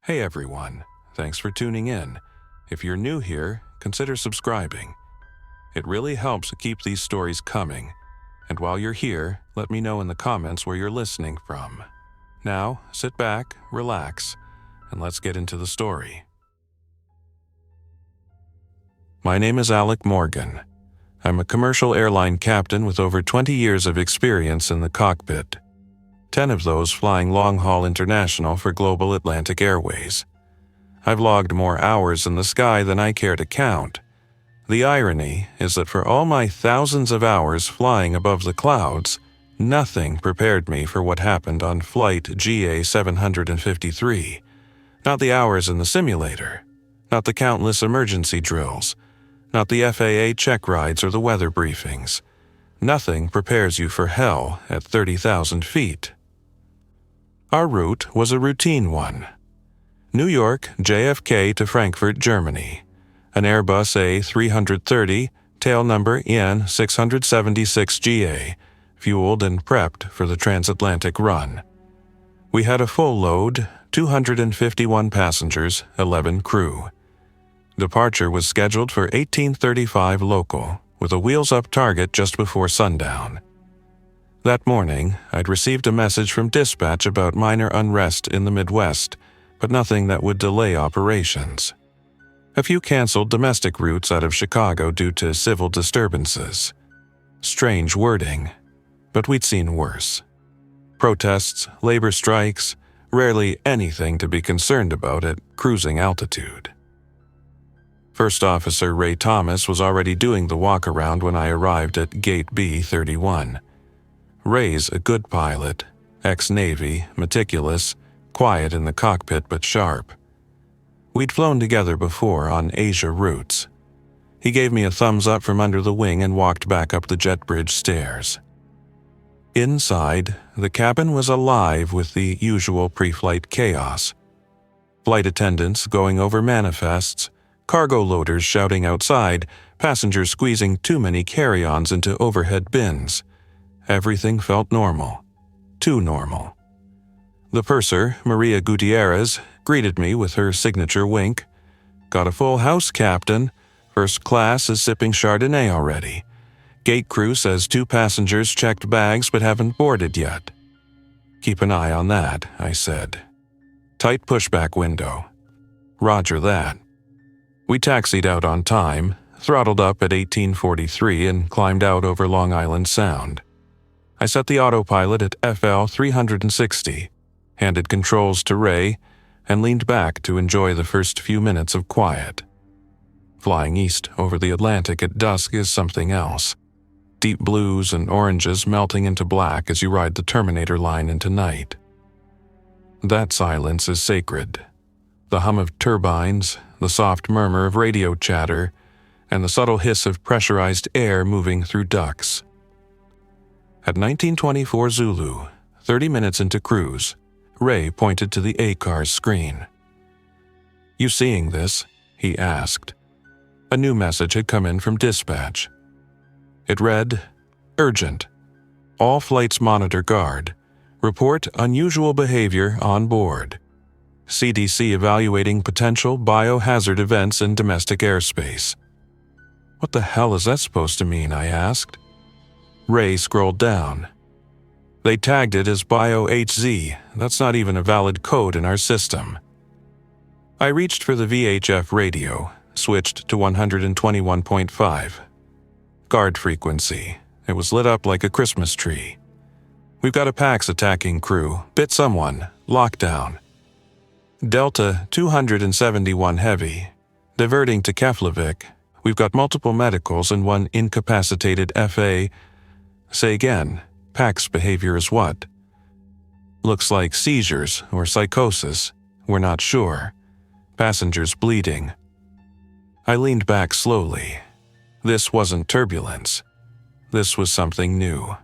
Hey everyone, thanks for tuning in. If you're new here, consider subscribing. It really helps keep these stories coming. And while you're here, let me know in the comments where you're listening from. Now, sit back, relax, and let's get into the story. My name is Alec Morgan. I'm a commercial airline captain with over 20 years of experience in the cockpit. 10 of those flying long-haul international for Global Atlantic Airways. I've logged more hours in the sky than I care to count. The irony is that for all my thousands of hours flying above the clouds, nothing prepared me for what happened on flight GA 753. Not the hours in the simulator, not the countless emergency drills, not the FAA check rides or the weather briefings. Nothing prepares you for hell at 30,000 feet. Our route was a routine one. New York, JFK to Frankfurt, Germany. An Airbus A330, tail number EN 676 GA, fueled and prepped for the transatlantic run. We had a full load, 251 passengers, 11 crew. Departure was scheduled for 18:35 local, with a wheels-up target just before sundown. That morning, I'd received a message from dispatch about minor unrest in the Midwest, but nothing that would delay operations. A few canceled domestic routes out of Chicago due to civil disturbances. Strange wording, but we'd seen worse. Protests, labor strikes, rarely anything to be concerned about at cruising altitude. First Officer Ray Thomas was already doing the walk-around when I arrived at Gate B31. Ray's a good pilot, ex-Navy, meticulous, quiet in the cockpit but sharp. We'd flown together before on Asia routes. He gave me a thumbs up from under the wing and walked back up the jet bridge stairs. Inside, the cabin was alive with the usual pre-flight chaos. Flight attendants going over manifests, cargo loaders shouting outside, passengers squeezing too many carry-ons into overhead bins. Everything felt normal. Too normal. The purser, Maria Gutierrez, greeted me with her signature wink. Got a full house, Captain. First class is sipping Chardonnay already. Gate crew says 2 passengers checked bags but haven't boarded yet. Keep an eye on that, I said. Tight pushback window. Roger that. We taxied out on time, throttled up at 18:43 and climbed out over Long Island Sound. I set the autopilot at FL 360, handed controls to Ray, and leaned back to enjoy the first few minutes of quiet. Flying east over the Atlantic at dusk is something else. Deep blues and oranges melting into black as you ride the Terminator line into night. That silence is sacred. The hum of turbines, the soft murmur of radio chatter, and the subtle hiss of pressurized air moving through ducts. At 1924 Zulu, 30 minutes into cruise, Ray pointed to the ACARS screen. "You seeing this?" he asked. A new message had come in from dispatch. It read, "Urgent. All flights monitor guard. Report unusual behavior on board. CDC evaluating potential biohazard events in domestic airspace." What the hell is that supposed to mean, I asked. Ray scrolled down. They tagged it as BioHZ. That's not even a valid code in our system. I reached for the VHF radio, switched to 121.5. Guard frequency. It was lit up like a Christmas tree. "We've got a PAX attacking crew. Bit someone. Lockdown. Delta 271 heavy. Diverting to Keflavik. We've got multiple medicals and 1 incapacitated FA. Say again, PAX behavior is what? Looks like seizures or psychosis. We're not sure. Passengers bleeding." I leaned back slowly. This wasn't turbulence. This was something new.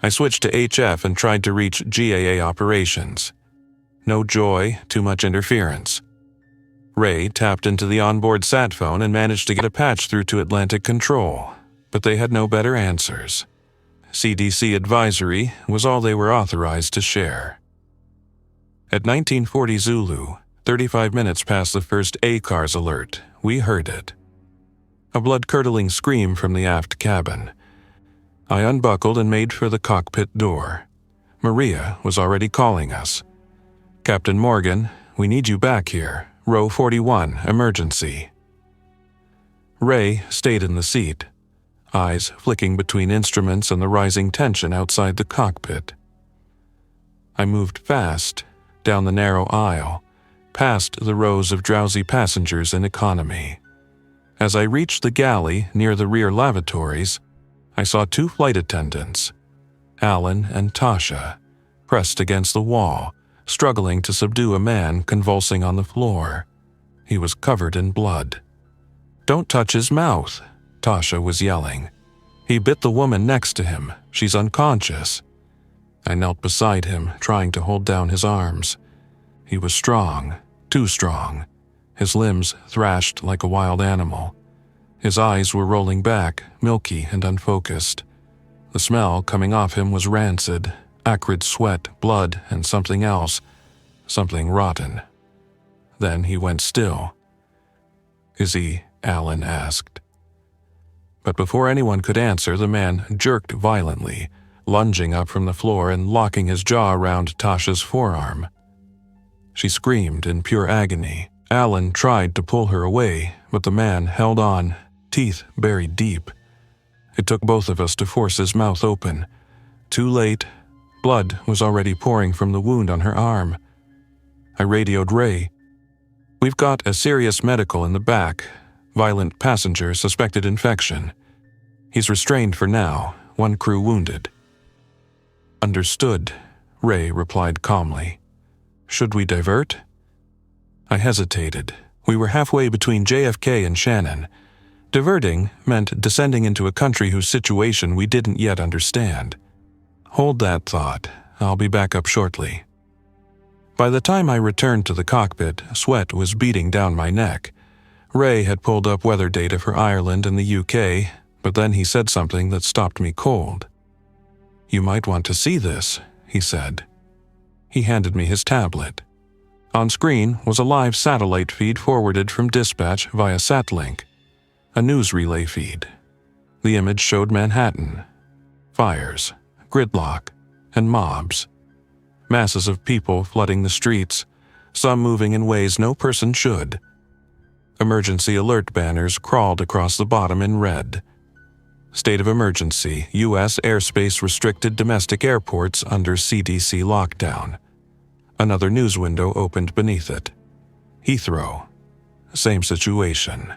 I switched to HF and tried to reach GAA operations. No joy, too much interference. Ray tapped into the onboard sat phone and managed to get a patch through to Atlantic Control, but they had no better answers. CDC advisory was all they were authorized to share. At 1940 Zulu, 35 minutes past the first ACARS alert, we heard it. A blood-curdling scream from the aft cabin. I unbuckled and made for the cockpit door. Maria was already calling us. "Captain Morgan, we need you back here. Row 41, emergency." Ray stayed in the seat, eyes flicking between instruments and the rising tension outside the cockpit. I moved fast, down the narrow aisle, past the rows of drowsy passengers in economy. As I reached the galley near the rear lavatories, I saw two flight attendants, Alan and Tasha, pressed against the wall, struggling to subdue a man convulsing on the floor. He was covered in blood. "Don't touch his mouth," Tasha was yelling. "He bit the woman next to him. She's unconscious." I knelt beside him, trying to hold down his arms. He was strong, too strong. His limbs thrashed like a wild animal. His eyes were rolling back, milky and unfocused. The smell coming off him was rancid, acrid sweat, blood, and something else, something rotten. Then he went still. "Is he?" Alan asked. But before anyone could answer, the man jerked violently, lunging up from the floor and locking his jaw around Tasha's forearm. She screamed in pure agony. Alan tried to pull her away, but the man held on, teeth buried deep. It took both of us to force his mouth open. Too late. Blood was already pouring from the wound on her arm. I radioed Ray. "We've got a serious medical in the back. Violent passenger, suspected infection. He's restrained for now, one crew wounded." "Understood," Ray replied calmly. "Should we divert?" I hesitated. We were halfway between JFK and Shannon. Diverting meant descending into a country whose situation we didn't yet understand. "Hold that thought. I'll be back up shortly." By the time I returned to the cockpit, sweat was beating down my neck. Ray had pulled up weather data for Ireland and the UK, but then he said something that stopped me cold. "You might want to see this," he said. He handed me his tablet. On screen was a live satellite feed forwarded from dispatch via Satlink, a news relay feed. The image showed Manhattan, fires, gridlock, and mobs. Masses of people flooding the streets, some moving in ways no person should. Emergency alert banners crawled across the bottom in red. State of emergency, U.S. airspace restricted domestic airports under CDC lockdown. Another news window opened beneath it. Heathrow. Same situation.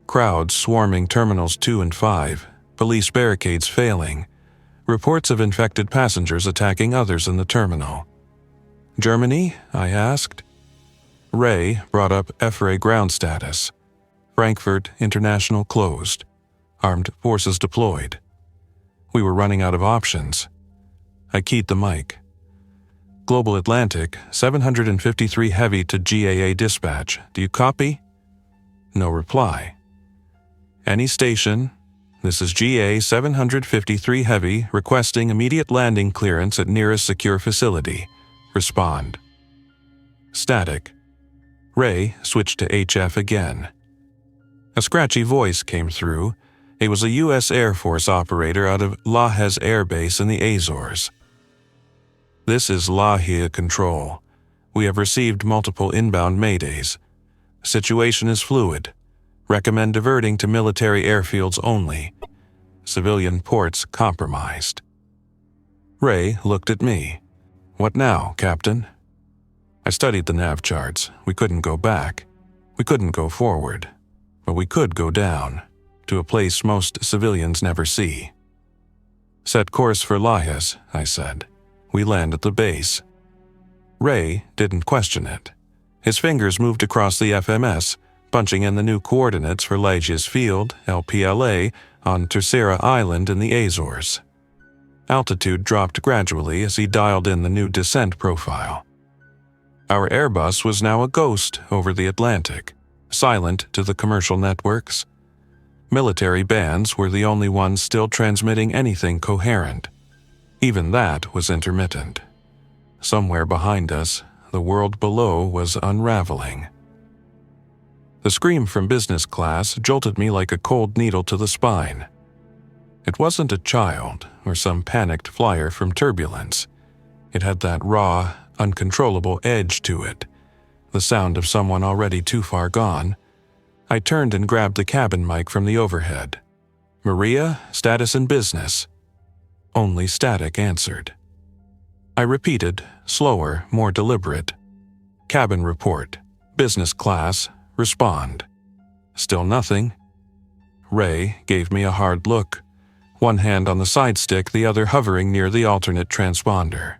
Crowds swarming Terminals 2 and 5, police barricades failing, reports of infected passengers attacking others in the terminal. "Germany?" I asked. Ray brought up FRA ground status. Frankfurt International closed. Armed forces deployed. We were running out of options. I keyed the mic. "Global Atlantic, 753 Heavy to GAA dispatch. Do you copy?" No reply. "Any station. This is GA 753 Heavy requesting immediate landing clearance at nearest secure facility. Respond." Static. Ray switched to HF again. A scratchy voice came through. It was a U.S. Air Force operator out of Lajes Air Base in the Azores. "This is Lahia Control. We have received multiple inbound maydays. Situation is fluid. Recommend diverting to military airfields only. Civilian ports compromised." Ray looked at me. "What now, Captain?" I studied the nav charts. We couldn't go back. We couldn't go forward. But we could go down, to a place most civilians never see. "Set course for Lajes," I said. "We land at the base." Ray didn't question it. His fingers moved across the FMS, punching in the new coordinates for Lajes Field, LPLA, on Terceira Island in the Azores. Altitude dropped gradually as he dialed in the new descent profile. Our Airbus was now a ghost over the Atlantic, silent to the commercial networks. Military bands were the only ones still transmitting anything coherent. Even that was intermittent. Somewhere behind us, the world below was unraveling. The scream from business class jolted me like a cold needle to the spine. It wasn't a child or some panicked flyer from turbulence. It had that raw, uncontrollable edge to it, the sound of someone already too far gone. I turned and grabbed the cabin mic from the overhead. "Maria, status in business." Only static answered. I repeated, slower, more deliberate. "Cabin report. Business class. Respond." Still nothing. Ray gave me a hard look, one hand on the side stick, the other hovering near the alternate transponder.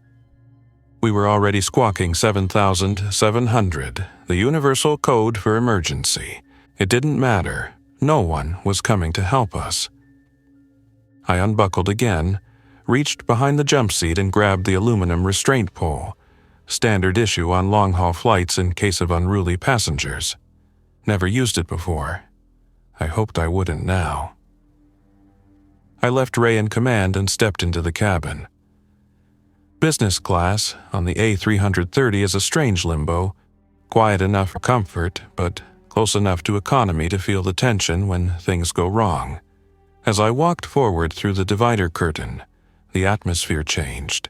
We were already squawking 7,700, the universal code for emergency. It didn't matter. No one was coming to help us. I unbuckled again, reached behind the jump seat and grabbed the aluminum restraint pole, standard issue on long-haul flights in case of unruly passengers. Never used it before. I hoped I wouldn't now. I left Ray in command and stepped into the cabin. Business class on the A330 is a strange limbo, quiet enough for comfort, but close enough to economy to feel the tension when things go wrong. As I walked forward through the divider curtain, the atmosphere changed.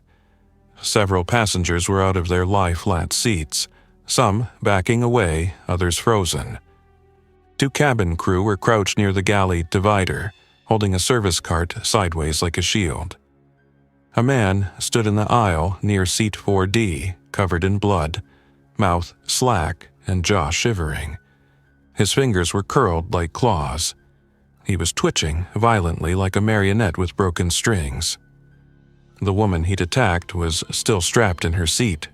Several passengers were out of their lie-flat seats, some backing away, others frozen. 2 cabin crew were crouched near the galley divider, holding a service cart sideways like a shield. A man stood in the aisle near seat 4D, covered in blood, mouth slack and jaw shivering. His fingers were curled like claws. He was twitching violently like a marionette with broken strings. The woman he'd attacked was still strapped in her seat.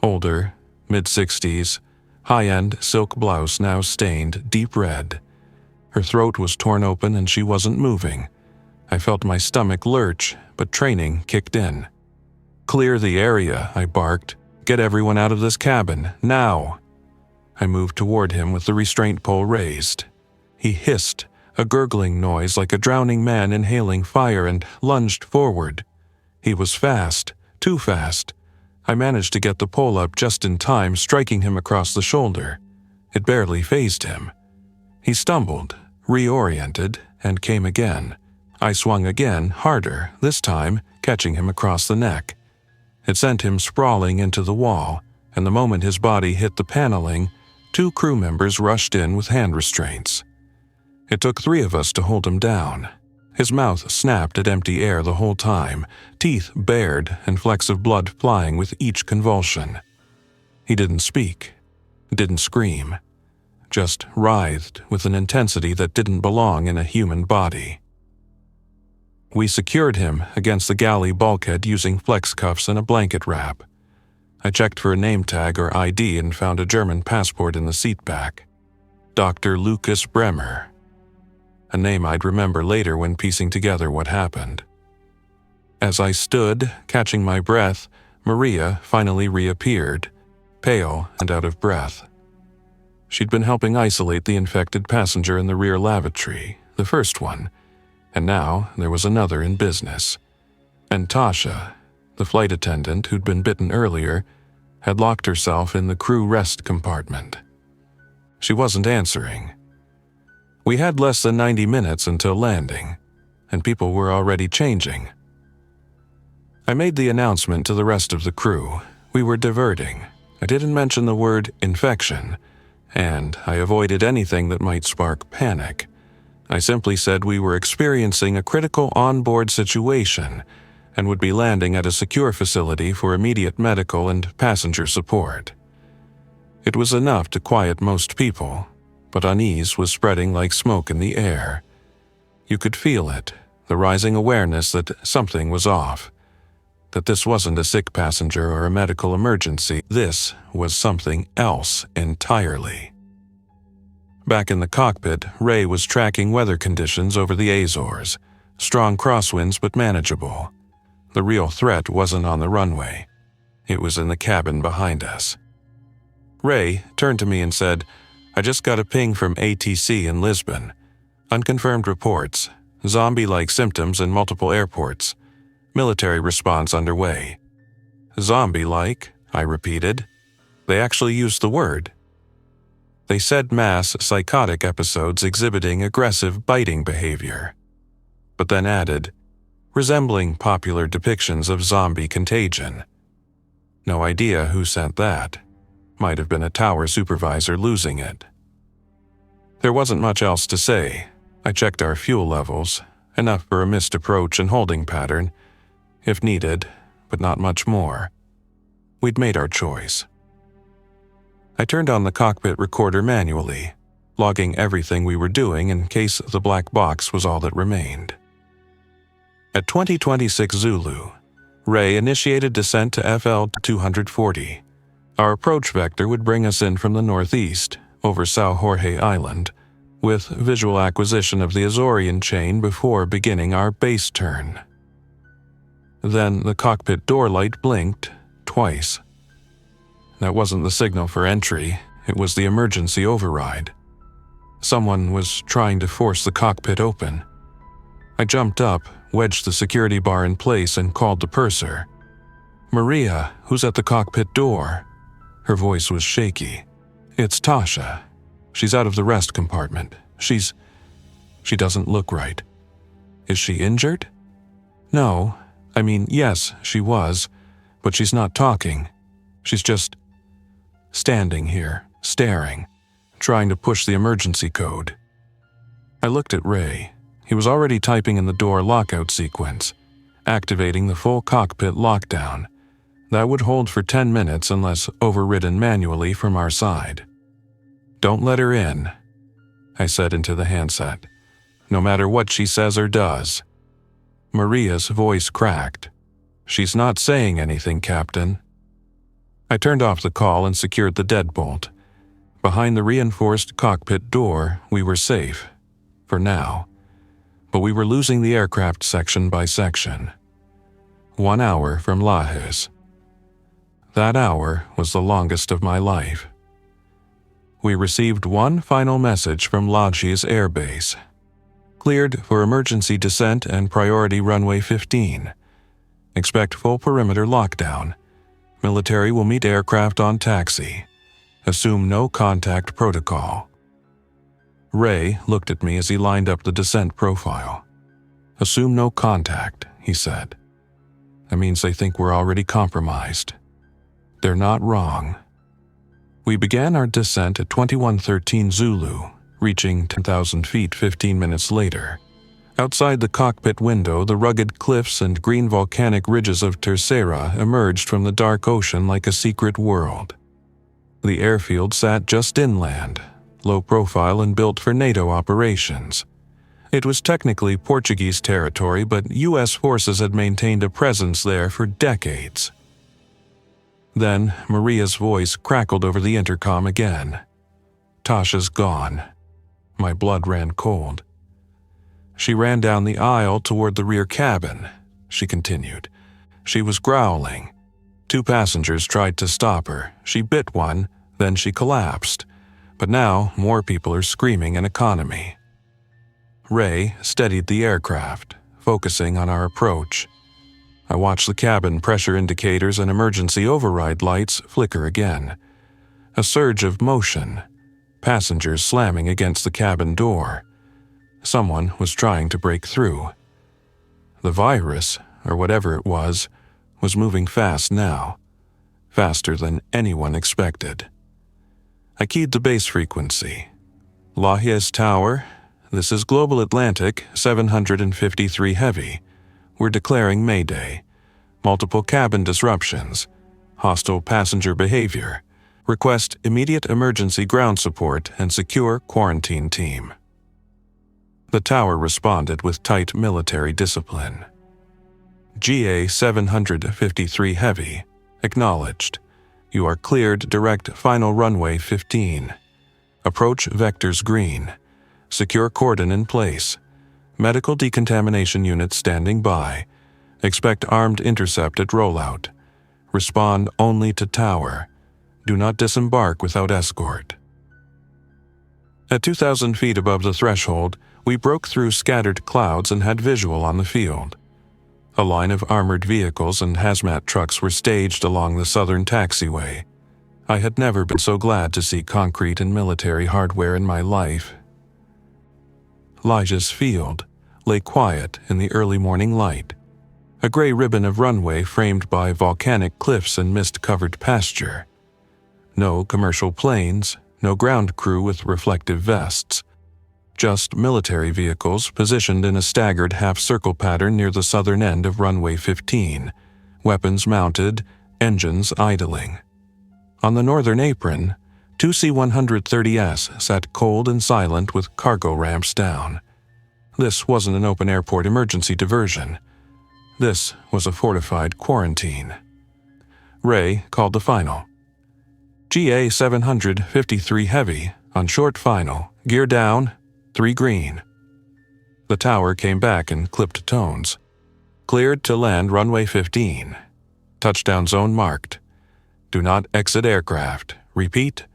Older, mid-60s, high-end silk blouse now stained deep red. Her throat was torn open and she wasn't moving. I felt my stomach lurch, but training kicked in. "Clear the area," I barked. "Get everyone out of this cabin, now!" I moved toward him with the restraint pole raised. He hissed, a gurgling noise like a drowning man inhaling fire, and lunged forward. He was fast, too fast. I managed to get the pole up just in time, striking him across the shoulder. It barely fazed him. He stumbled, reoriented, and came again. I swung again, harder, this time catching him across the neck. It sent him sprawling into the wall, and the moment his body hit the paneling, 2 crew members rushed in with hand restraints. It took 3 of us to hold him down. His mouth snapped at empty air the whole time, teeth bared and flecks of blood flying with each convulsion. He didn't speak, didn't scream, just writhed with an intensity that didn't belong in a human body. We secured him against the galley bulkhead using flex cuffs and a blanket wrap. I checked for a name tag or ID and found a German passport in the seat back. Dr. Lucas Bremer. A name I'd remember later when piecing together what happened. As I stood, catching my breath, Maria finally reappeared, pale and out of breath. She'd been helping isolate the infected passenger in the rear lavatory, the first one, and now there was another in business. And Tasha, the flight attendant who'd been bitten earlier, had locked herself in the crew rest compartment. She wasn't answering. We had less than 90 minutes until landing, and people were already changing. I made the announcement to the rest of the crew. We were diverting. I didn't mention the word infection, and I avoided anything that might spark panic. I simply said we were experiencing a critical onboard situation and would be landing at a secure facility for immediate medical and passenger support. It was enough to quiet most people, but unease was spreading like smoke in the air. You could feel it, the rising awareness that something was off, that this wasn't a sick passenger or a medical emergency. This was something else entirely. Back in the cockpit, Ray was tracking weather conditions over the Azores. Strong crosswinds but manageable. The real threat wasn't on the runway. It was in the cabin behind us. Ray turned to me and said, "I just got a ping from ATC in Lisbon. Unconfirmed reports. Zombie-like symptoms in multiple airports. Military response underway." "Zombie-like?" I repeated. They actually used the word. They said mass psychotic episodes exhibiting aggressive biting behavior, but then added, resembling popular depictions of zombie contagion. No idea who sent that. Might have been a tower supervisor losing it. There wasn't much else to say. I checked our fuel levels, enough for a missed approach and holding pattern, if needed, but not much more. We'd made our choice. I turned on the cockpit recorder manually, logging everything we were doing in case the black box was all that remained. At 2026 Zulu, Ray initiated descent to FL 240. Our approach vector would bring us in from the northeast, over São Jorge Island, with visual acquisition of the Azorian chain before beginning our base turn. Then the cockpit door light blinked twice. That wasn't the signal for entry, it was the emergency override. Someone was trying to force the cockpit open. I jumped up, wedged the security bar in place, and called the purser. "Maria, who's at the cockpit door?" Her voice was shaky. "It's Tasha. She's out of the rest compartment. She doesn't look right." "Is she injured?" "No. I mean, yes, she was, but she's not talking. She's just standing here, staring, trying to push the emergency code." I looked at Ray. He was already typing in the door lockout sequence, activating the full cockpit lockdown. That would hold for 10 minutes unless overridden manually from our side. "Don't let her in," I said into the handset, "no matter what she says or does." Maria's voice cracked. "She's not saying anything, Captain." I turned off the call and secured the deadbolt. Behind the reinforced cockpit door, we were safe. For now. But we were losing the aircraft section by section. 1 hour from Lajes. That hour was the longest of my life. We received one final message from Lajes Air Base. Cleared for emergency descent and priority runway 15. Expect full perimeter lockdown. Military will meet aircraft on taxi. Assume no contact protocol. Ray looked at me as he lined up the descent profile. "Assume no contact," he said. "That means they think we're already compromised." They're not wrong. We began our descent at 2113 Zulu, reaching 10,000 feet 15 minutes later. Outside the cockpit window, the rugged cliffs and green volcanic ridges of Terceira emerged from the dark ocean like a secret world. The airfield sat just inland, low profile and built for NATO operations. It was technically Portuguese territory, but U.S. forces had maintained a presence there for decades. Then Maria's voice crackled over the intercom again. "Tasha's gone." My blood ran cold. "She ran down the aisle toward the rear cabin," she continued. "She was growling. 2 passengers tried to stop her. She bit one, then she collapsed. But now more people are screaming an economy." Ray steadied the aircraft, focusing on our approach. I watched the cabin pressure indicators and emergency override lights flicker again. A surge of motion. Passengers slamming against the cabin door. Someone was trying to break through. The virus, or whatever it was moving fast now. Faster than anyone expected. I keyed the base frequency. Lajes Tower, this is Global Atlantic 753 Heavy. We're declaring Mayday. Multiple cabin disruptions. Hostile passenger behavior. Request immediate emergency ground support and secure quarantine team. The tower responded with tight military discipline. GA 753 Heavy. Acknowledged. You are cleared direct final runway 15. Approach vectors green. Secure cordon in place. Medical decontamination unit standing by. Expect armed intercept at rollout. Respond only to tower. Do not disembark without escort. At 2,000 feet above the threshold, we broke through scattered clouds and had visual on the field. A line of armored vehicles and hazmat trucks were staged along the southern taxiway. I had never been so glad to see concrete and military hardware in my life. Elijah's Field lay quiet in the early morning light, a gray ribbon of runway framed by volcanic cliffs and mist-covered pasture. No commercial planes, no ground crew with reflective vests. Just military vehicles positioned in a staggered half-circle pattern near the southern end of runway 15, weapons mounted, engines idling. On the northern apron, two C-130s sat cold and silent with cargo ramps down. This wasn't an open airport emergency diversion. This was a fortified quarantine. Ray called the final. GA 753 Heavy, on short final, gear down, 3 green. The tower came back in clipped tones. Cleared to land runway 15. Touchdown zone marked. Do not exit aircraft. Repeat,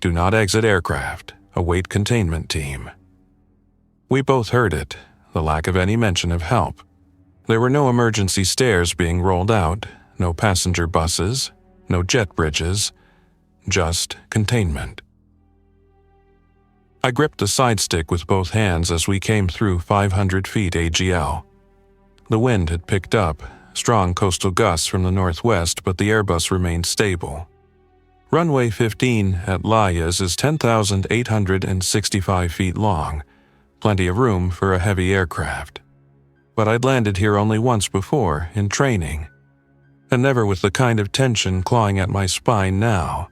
do not exit aircraft. Await containment team. We both heard it, the lack of any mention of help. There were no emergency stairs being rolled out, no passenger buses, no jet bridges, just containment. I gripped the side stick with both hands as we came through 500 feet AGL. The wind had picked up, strong coastal gusts from the northwest, but the Airbus remained stable. Runway 15 at Layas is 10,865 feet long, plenty of room for a heavy aircraft. But I'd landed here only once before, in training, and never with the kind of tension clawing at my spine now.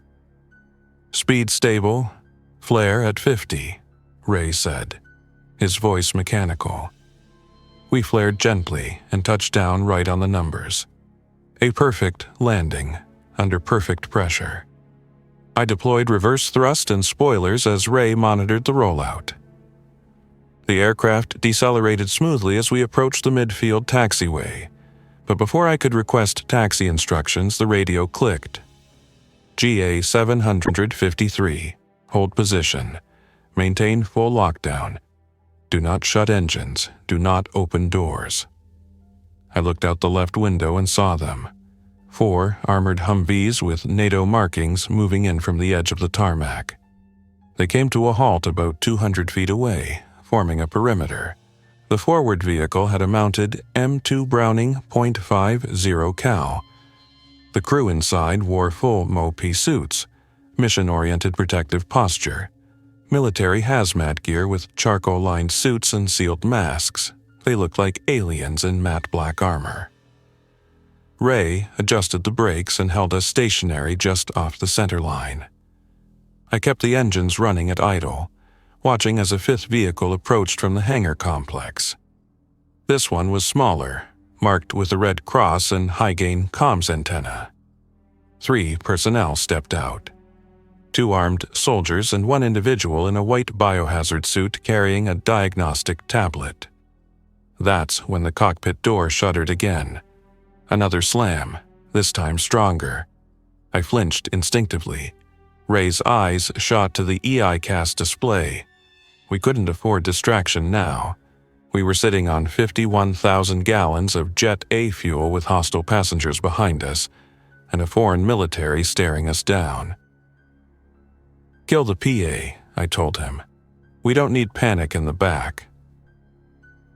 Speed stable, flare at 50, Ray said, his voice mechanical. We flared gently and touched down right on the numbers. A perfect landing, under perfect pressure. I deployed reverse thrust and spoilers as Ray monitored the rollout. The aircraft decelerated smoothly as we approached the midfield taxiway, but before I could request taxi instructions, the radio clicked. GA 753, hold position. Maintain full lockdown. Do not shut engines. Do not open doors. I looked out the left window and saw them. 4 armored Humvees with NATO markings moving in from the edge of the tarmac. They came to a halt about 200 feet away, forming a perimeter. The forward vehicle had a mounted M2 Browning .50 cal. The crew inside wore full MOP suits, mission-oriented protective posture, military hazmat gear with charcoal-lined suits and sealed masks. They looked like aliens in matte black armor. Ray adjusted the brakes and held us stationary just off the center line. I kept the engines running at idle, watching as a 5th vehicle approached from the hangar complex. This one was smaller, marked with a red cross and high-gain comms antenna. 3 personnel stepped out. 2 armed soldiers and 1 individual in a white biohazard suit carrying a diagnostic tablet. That's when the cockpit door shuttered again. Another slam, this time stronger. I flinched instinctively. Ray's eyes shot to the EICAS display. We couldn't afford distraction now. We were sitting on 51,000 gallons of Jet A fuel with hostile passengers behind us, and a foreign military staring us down. Kill the PA, I told him. We don't need panic in the back.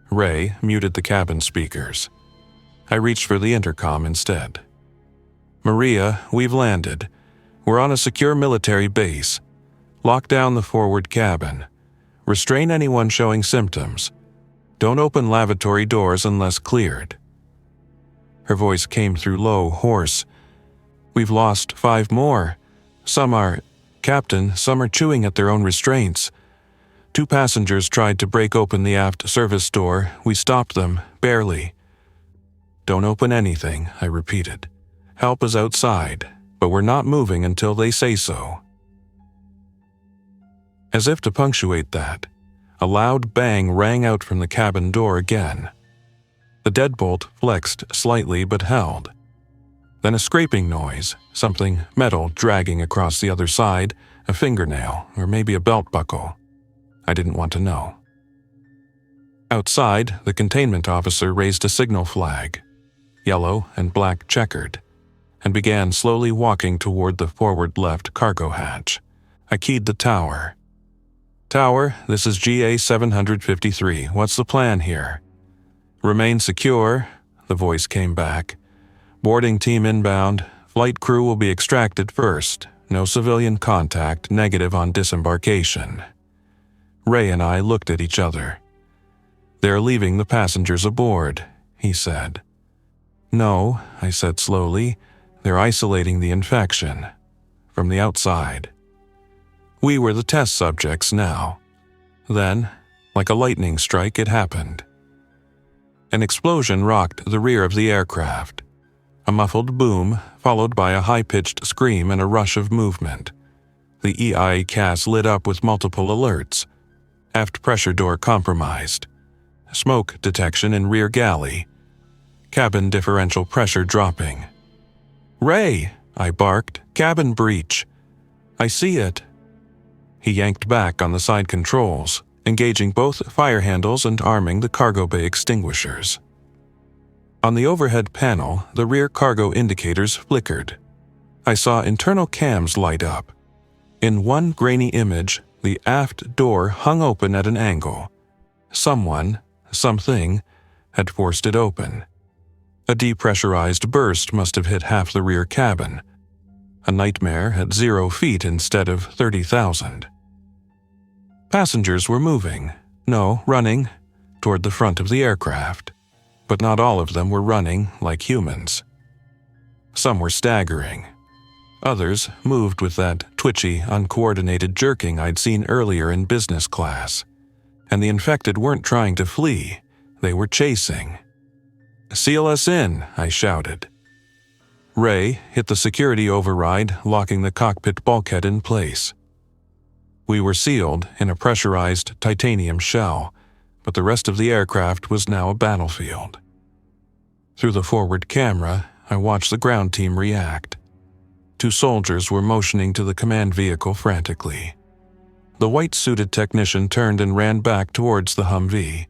Ray muted the cabin speakers. I reached for the intercom instead. Maria, we've landed. We're on a secure military base. Lock down the forward cabin. Restrain anyone showing symptoms. Don't open lavatory doors unless cleared. Her voice came through low, hoarse. We've lost 5 more. Captain, some are chewing at their own restraints. 2 passengers tried to break open the aft service door. We stopped them, barely. Don't open anything, I repeated. Help is outside, but we're not moving until they say so. As if to punctuate that, a loud bang rang out from the cabin door again. The deadbolt flexed slightly but held. Then a scraping noise, something metal dragging across the other side, a fingernail, or maybe a belt buckle. I didn't want to know. Outside, the containment officer raised a signal flag, yellow and black checkered. and began slowly walking toward the forward left cargo hatch. I keyed the tower. "Tower, this is GA 753. What's the plan here?" "Remain secure," the voice came back. "Boarding team inbound. Flight crew will be extracted first. No civilian contact, negative on disembarkation." Ray and I looked at each other. "They're leaving the passengers aboard," he said. "No," I said slowly. "They're isolating the infection. From the outside." We were the test subjects now. Then, like a lightning strike, it happened. An explosion rocked the rear of the aircraft. A muffled boom, followed by a high-pitched scream and a rush of movement. The EICAS lit up with multiple alerts. Aft pressure door compromised. Smoke detection in rear galley. Cabin differential pressure dropping. "Ray!" I barked. "Cabin breach." "I see it." He yanked back on the side controls, engaging both fire handles and arming the cargo bay extinguishers. On the overhead panel, the rear cargo indicators flickered. I saw internal cams light up. In one grainy image, the aft door hung open at an angle. Someone, something, had forced it open. A depressurized burst must have hit half the rear cabin. A nightmare at 0 feet instead of 30,000. Passengers were moving, running, toward the front of the aircraft. But not all of them were running like humans. Some were staggering. Others moved with that twitchy, uncoordinated jerking I'd seen earlier in business class. And the infected weren't trying to flee, they were chasing. "Seal us in," I shouted. Ray hit the security override, locking the cockpit bulkhead in place. We were sealed in a pressurized titanium shell, but the rest of the aircraft was now a battlefield. Through the forward camera, I watched the ground team react. 2 soldiers were motioning to the command vehicle frantically. The white-suited technician turned and ran back towards the Humvee.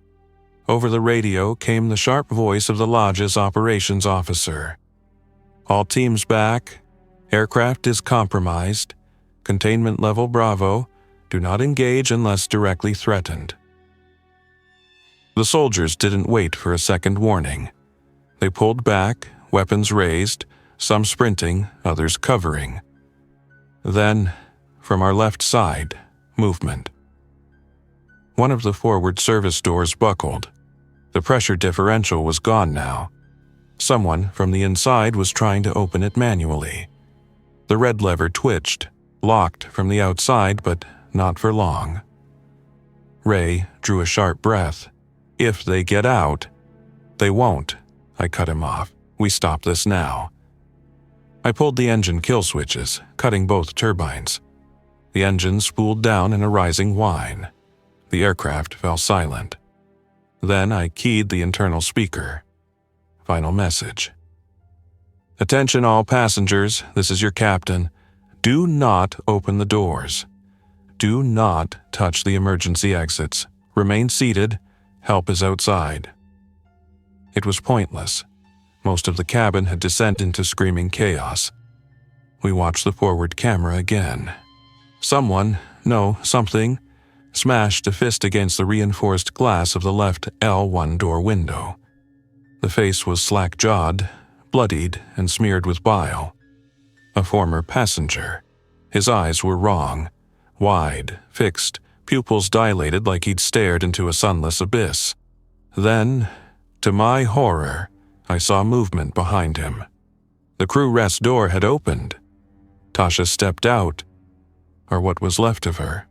Over the radio came the sharp voice of the lodge's operations officer. "All teams back. Aircraft is compromised. Containment level Bravo. Do not engage unless directly threatened." The soldiers didn't wait for a second warning. They pulled back, weapons raised, some sprinting, others covering. Then, from our left side, movement. One of the forward service doors buckled. The pressure differential was gone now. Someone from the inside was trying to open it manually. The red lever twitched, locked from the outside, but not for long. Ray drew a sharp breath. "If they get out." "They won't," I cut him off. "We stop this now." I pulled the engine kill switches, cutting both turbines. The engine spooled down in a rising whine. The aircraft fell silent. Then I keyed the internal speaker. Final message. "Attention all passengers, this is your captain. Do not open the doors. Do not touch the emergency exits. Remain seated. Help is outside." It was pointless. Most of the cabin had descended into screaming chaos. We watched the forward camera again. Something, smashed a fist against the reinforced glass of the left L1 door window. The face was slack-jawed, bloodied, and smeared with bile. A former passenger. His eyes were wrong, wide, fixed, pupils dilated like he'd stared into a sunless abyss. Then, to my horror, I saw movement behind him. The crew rest door had opened. Tasha stepped out, or what was left of her.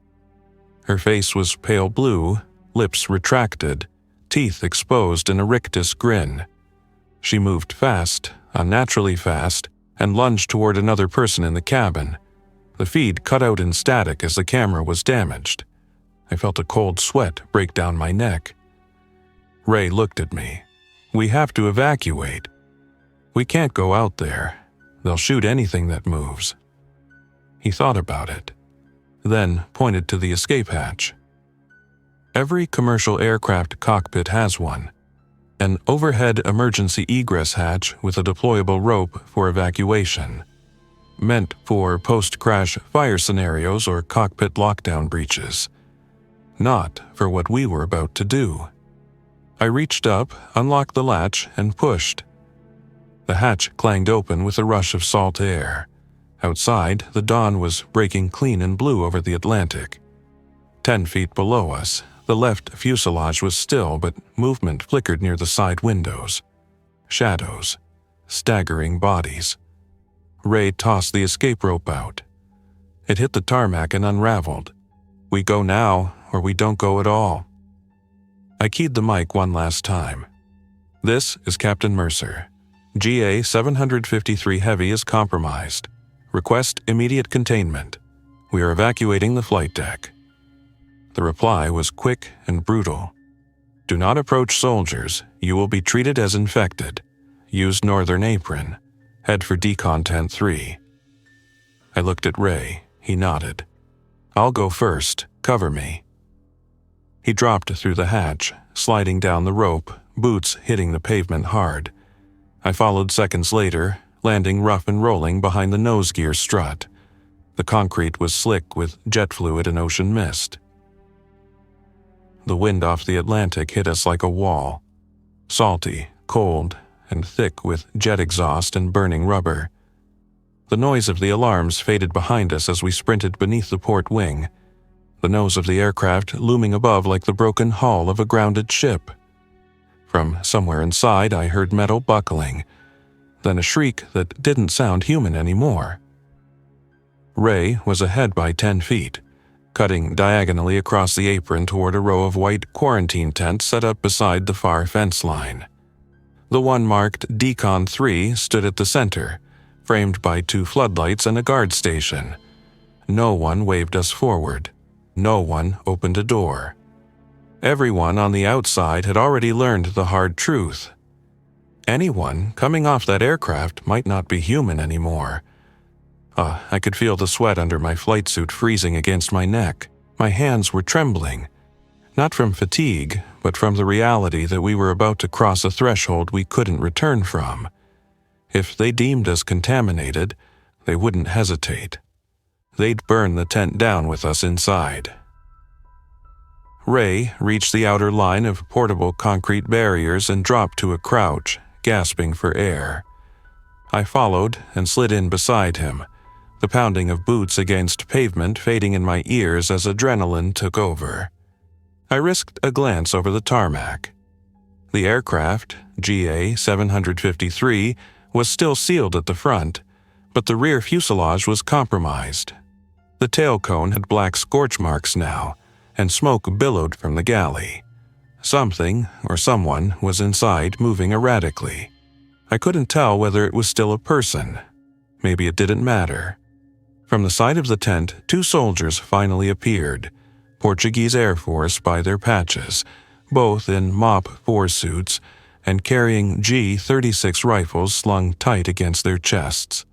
Her face was pale blue, lips retracted, teeth exposed in a rictus grin. She moved fast, unnaturally fast, and lunged toward another person in the cabin. The feed cut out in static as the camera was damaged. I felt a cold sweat break down my neck. Ray looked at me. "We have to evacuate. We can't go out there. They'll shoot anything that moves." He thought about it, then pointed to the escape hatch. Every commercial aircraft cockpit has one. an overhead emergency egress hatch with a deployable rope for evacuation, meant for post-crash fire scenarios or cockpit lockdown breaches, not for what we were about to do. I reached up, unlocked the latch, and pushed. The hatch clanged open with a rush of salt air. Outside, the dawn was breaking clean and blue over the Atlantic. 10 feet below us, the left fuselage was still, but movement flickered near the side windows. Shadows. Staggering bodies. Ray tossed the escape rope out. It hit the tarmac and unraveled. We go now, or we don't go at all. I keyed the mic one last time. This is Captain Mercer. GA 753 Heavy is compromised. Request immediate containment. We are evacuating the flight deck. The reply was quick and brutal. Do not approach soldiers. You will be treated as infected. Use Northern Apron. Head for Decon Tent 3. I looked at Ray. He nodded. I'll go first. Cover me. He dropped through the hatch, sliding down the rope, boots hitting the pavement hard. I followed seconds later, landing rough and rolling behind the nose gear strut. The concrete was slick with jet fluid and ocean mist. The wind off the Atlantic hit us like a wall. Salty, cold, and thick with jet exhaust and burning rubber. The noise of the alarms faded behind us as we sprinted beneath the port wing, the nose of the aircraft looming above like the broken hull of a grounded ship. From somewhere inside, I heard metal buckling, then a shriek that didn't sound human anymore. Ray was ahead by 10 feet, cutting diagonally across the apron toward a row of white quarantine tents set up beside the far fence line. The one marked Decon 3 stood at the center, framed by 2 floodlights and a guard station. No one waved us forward. No one opened a door. Everyone on the outside had already learned the hard truth. Anyone coming off that aircraft might not be human anymore. I could feel the sweat under my flight suit freezing against my neck. My hands were trembling, not from fatigue, but from the reality that we were about to cross a threshold we couldn't return from. If they deemed us contaminated, they wouldn't hesitate. They'd burn the tent down with us inside. Ray reached the outer line of portable concrete barriers and dropped to a crouch, gasping for air. I followed and slid in beside him, the pounding of boots against pavement fading in my ears as adrenaline took over. I risked a glance over the tarmac. The aircraft, GA 753, was still sealed at the front, but the rear fuselage was compromised. The tail cone had black scorch marks now, and smoke billowed from the galley. Something or someone was inside moving erratically. I couldn't tell whether it was still a person. Maybe it didn't matter. From the side of the tent, 2 soldiers finally appeared, Portuguese Air Force by their patches, both in MOP 4 suits and carrying G-36 rifles slung tight against their chests.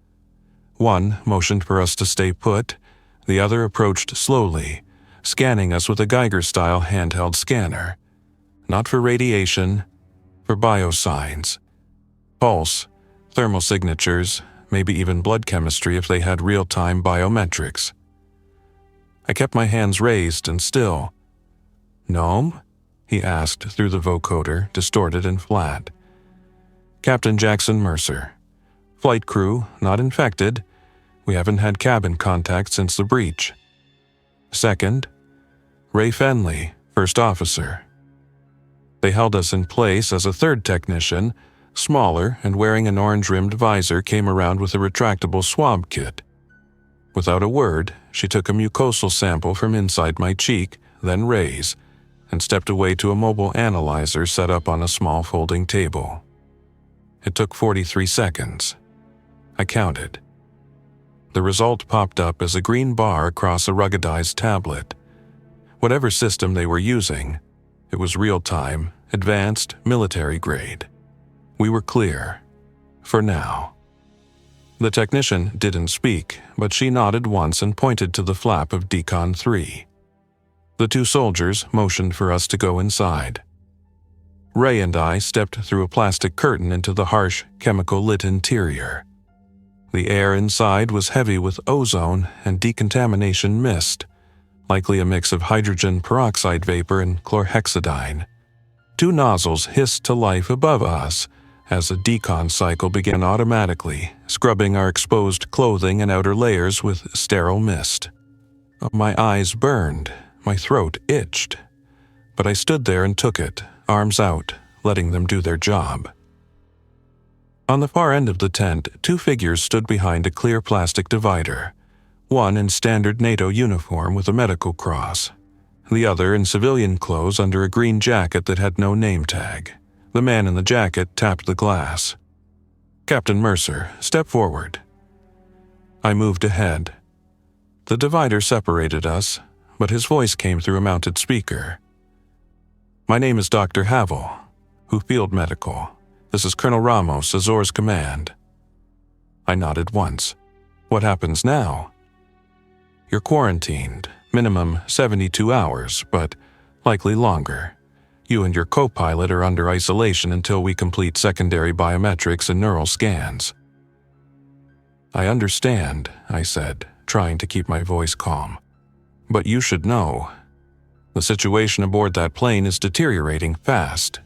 One motioned for us to stay put, the other approached slowly, scanning us with a Geiger-style handheld scanner. Not for radiation, for biosigns. Pulse, thermal signatures, maybe even blood chemistry if they had real-time biometrics. I kept my hands raised and still. "Gnome?" he asked through the vocoder, distorted and flat. "Captain Jackson Mercer. Flight crew, not infected. We haven't had cabin contact since the breach." "Second, Ray Fenley, first officer." They held us in place as a third technician, smaller and wearing an orange-rimmed visor, came around with a retractable swab kit. Without a word, she took a mucosal sample from inside my cheek, then Ray's, and stepped away to a mobile analyzer set up on a small folding table. It took 43 seconds. I counted. The result popped up as a green bar across a ruggedized tablet. Whatever system they were using, it was real-time, advanced, military grade. We were clear. For now. The technician didn't speak, but she nodded once and pointed to the flap of Decon 3. The 2 soldiers motioned for us to go inside. Ray and I stepped through a plastic curtain into the harsh, chemical-lit interior. The air inside was heavy with ozone and decontamination mist, likely a mix of hydrogen peroxide vapor and chlorhexidine. 2 nozzles hissed to life above us as a decon cycle began automatically, scrubbing our exposed clothing and outer layers with sterile mist. My eyes burned, my throat itched, but I stood there and took it, arms out, letting them do their job. On the far end of the tent, 2 figures stood behind a clear plastic divider, one in standard NATO uniform with a medical cross, the other in civilian clothes under a green jacket that had no name tag. The man in the jacket tapped the glass. "Captain Mercer, step forward." I moved ahead. The divider separated us, but his voice came through a mounted speaker. "My name is Dr. Havel, Field Medical. This is Colonel Ramos, Azor's command." I nodded once. "What happens now?" "You're quarantined, minimum 72 hours, but likely longer. You and your co-pilot are under isolation until we complete secondary biometrics and neural scans." "I understand," I said, trying to keep my voice calm. "But you should know. The situation aboard that plane is deteriorating fast."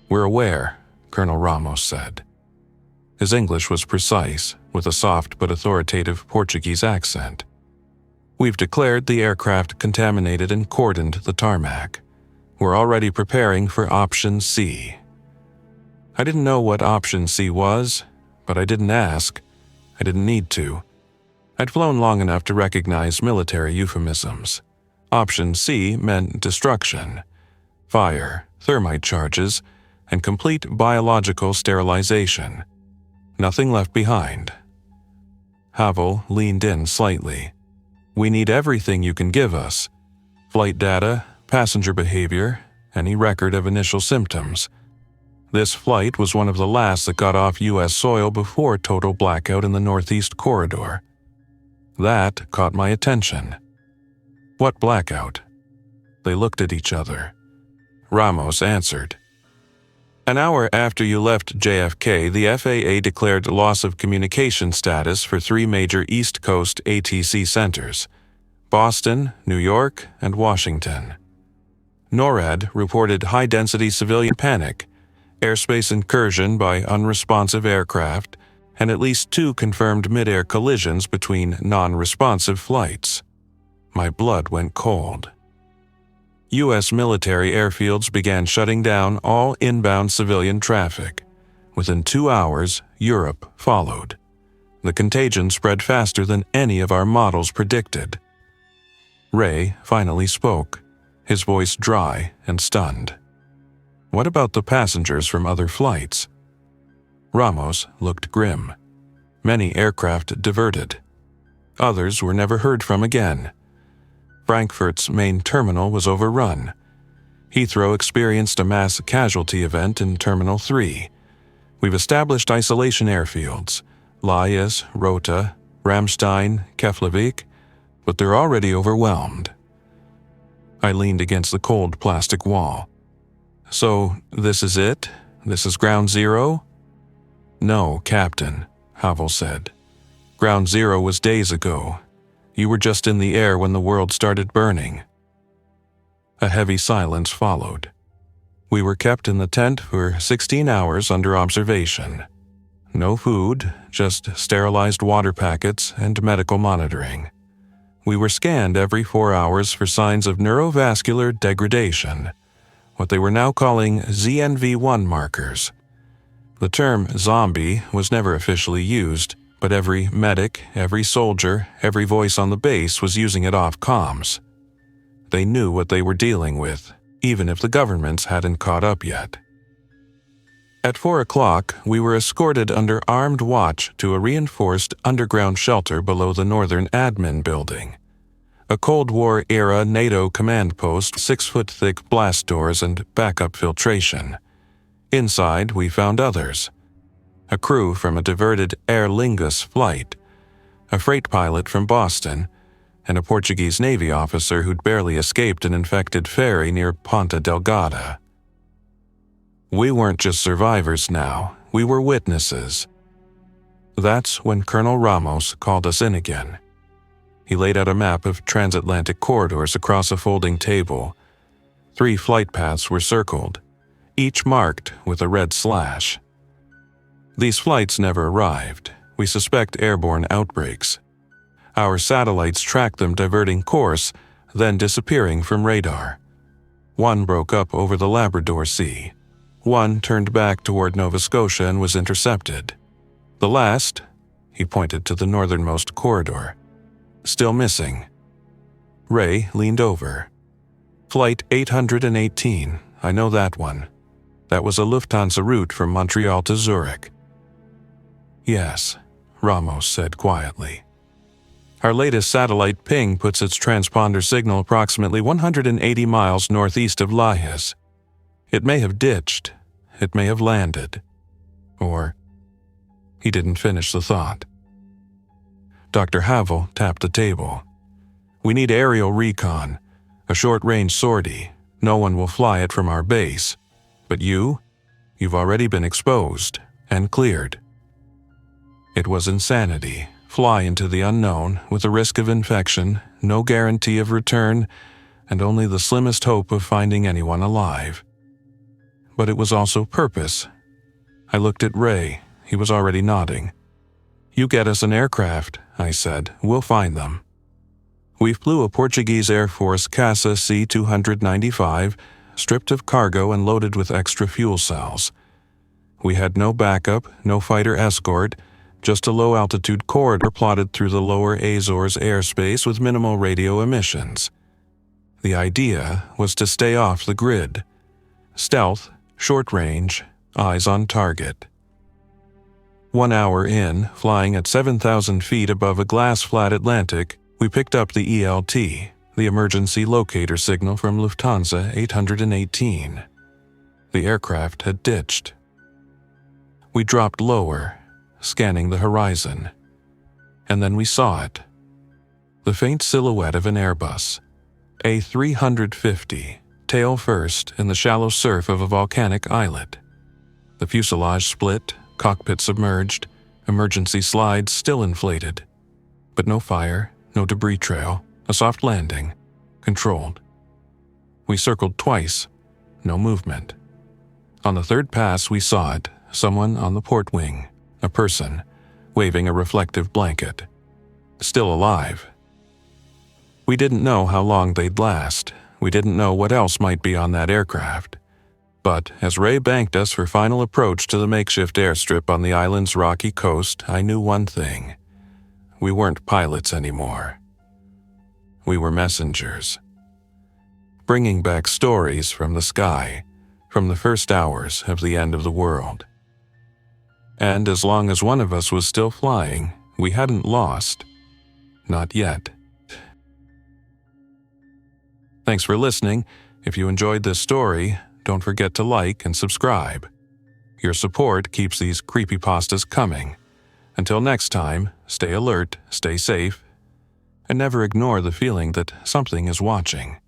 "We're aware," Colonel Ramos said. His English was precise, with a soft but authoritative Portuguese accent. "We've declared the aircraft contaminated and cordoned the tarmac. We're already preparing for Option C." I didn't know what Option C was, but I didn't ask. I didn't need to. I'd flown long enough to recognize military euphemisms. Option C meant destruction, fire, thermite charges, and complete biological sterilization. Nothing left behind. Havel leaned in slightly. "We need everything you can give us. Flight data, passenger behavior, any record of initial symptoms. This flight was one of the last that got off U.S. soil before total blackout in the Northeast Corridor." That caught my attention. "What blackout?" They looked at each other. Ramos answered. "An hour after you left JFK, the FAA declared loss of communication status for 3 major East Coast ATC centers: Boston, New York, and Washington. NORAD reported high-density civilian panic, airspace incursion by unresponsive aircraft, and at least 2 confirmed midair collisions between non-responsive flights." My blood went cold. U.S. military airfields began shutting down all inbound civilian traffic. Within 2 hours, Europe followed. The contagion spread faster than any of our models predicted. Ray finally spoke, his voice dry and stunned. "What about the passengers from other flights?" Ramos looked grim. Many aircraft diverted. Others were never heard from again. Frankfurt's main terminal was overrun. Heathrow experienced a mass casualty event in Terminal 3. We've established isolation airfields: Laius, Rota, Ramstein, Keflavik, but they're already overwhelmed. I leaned against the cold plastic wall. "So, this is it? This is Ground Zero?" "No, Captain," Havel said. "Ground Zero was days ago. You were just in the air when the world started burning." A heavy silence followed. We were kept in the tent for 16 hours under observation. No food, just sterilized water packets and medical monitoring. We were scanned every 4 hours for signs of neurovascular degradation, what they were now calling ZNV1 markers. The term zombie was never officially used, but every medic, every soldier, every voice on the base was using it off comms. They knew what they were dealing with, even if the governments hadn't caught up yet. At 4 o'clock, we were escorted under armed watch to a reinforced underground shelter below the northern admin building. A Cold War-era NATO command post, 6-foot-thick blast doors and backup filtration. Inside, we found others. A crew from a diverted Aer Lingus flight, a freight pilot from Boston, and a Portuguese Navy officer who'd barely escaped an infected ferry near Ponta Delgada. We weren't just survivors now, we were witnesses. That's when Colonel Ramos called us in again. He laid out a map of transatlantic corridors across a folding table. 3 flight paths were circled, each marked with a red slash. These flights never arrived. We suspect airborne outbreaks. Our satellites tracked them diverting course, then disappearing from radar. One broke up over the Labrador Sea. One turned back toward Nova Scotia and was intercepted. The last, he pointed to the northernmost corridor, still missing. Ray leaned over. Flight 818, I know that one. That was a Lufthansa route from Montreal to Zurich. Yes, Ramos said quietly. Our latest satellite ping puts its transponder signal approximately 180 miles northeast of Lajes. It may have ditched. It may have landed. Or... He didn't finish the thought. Dr. Havel tapped the table. We need aerial recon, a short-range sortie. No one will fly it from our base. But you've already been exposed and cleared. It was insanity. Fly into the unknown with a risk of infection, no guarantee of return, and only the slimmest hope of finding anyone alive. But it was also purpose. I looked at Ray. He was already nodding. You get us an aircraft, I said. We'll find them. We flew a Portuguese Air Force Casa C-295, stripped of cargo and loaded with extra fuel cells. We had no backup, no fighter escort, just a low-altitude corridor plotted through the lower Azores airspace with minimal radio emissions. The idea was to stay off the grid. Stealth, short range, eyes on target. 1 hour in, flying at 7,000 feet above a glass-flat Atlantic, we picked up the ELT, the emergency locator signal from Lufthansa 818. The aircraft had ditched. We dropped lower, scanning the horizon. And then we saw it. The faint silhouette of an Airbus, A350, tail first in the shallow surf of a volcanic islet. The fuselage split, cockpit submerged, emergency slides still inflated. But no fire, no debris trail, a soft landing, controlled. We circled twice, no movement. On the third pass we saw it, someone on the port wing. A person, waving a reflective blanket. Still alive. We didn't know how long they'd last. We didn't know what else might be on that aircraft. But as Ray banked us for final approach to the makeshift airstrip on the island's rocky coast, I knew one thing. We weren't pilots anymore. We were messengers. Bringing back stories from the sky, from the first hours of the end of the world. And as long as one of us was still flying, we hadn't lost. Not yet. Thanks for listening. If you enjoyed this story, don't forget to like and subscribe. Your support keeps these creepypastas coming. Until next time, stay alert, stay safe, and never ignore the feeling that something is watching.